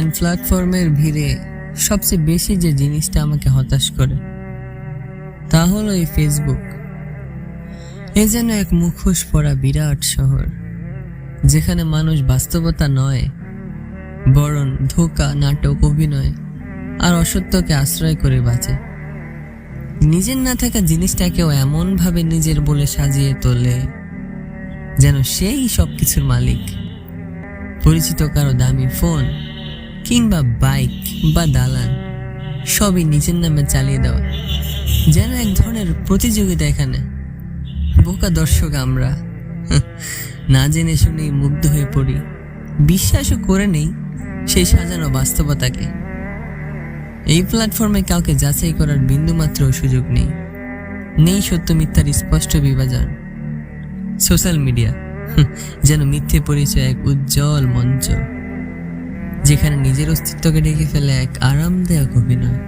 Online প্ল্যাটফর্মের ভিড়ে সবচেয়ে বেশি যে জিনিসটা আমাকে হতাশ করে তা হলো এই ফেসবুক। এ যেন এক মুখোশ পরা বিরাট শহর, যেখানে মানুষ বাস্তবতা নয় বরং ধোঁকা, নাটক, অভিনয় আর অসত্যকে আশ্রয় করে বাঁচে। নিজের না থাকা জিনিসটাকেও এমন ভাবে নিজের বলে সাজিয়ে তোলে যেন সেই সবকিছুর মালিক। পরিচিত কারো দামি ফোন কিংবা বাইক বা দালান সবই নিজের নামে চালিয়ে দেওয়া, যেন এক ধরনের প্রতিযোগিতা। এখানে বোকা দর্শক আমরা, না জেনে শুনেই মুগ্ধ হয়ে পড়ি, বিশ্বাসও করে নেই সেই সাজানো বাস্তবতাকে। এই প্ল্যাটফর্মে কাউকে যাচাই করার বিন্দুমাত্র সুযোগ নেই, নেই সত্য মিথ্যার স্পষ্ট বিভাজন। সোশ্যাল মিডিয়া যেন মিথ্যে পরিচয় এক উজ্জ্বল মঞ্চ, যেখানে নিজের অস্তিত্বকে ঢেকে ফেলে এক আরামদায়ক অভিনয়।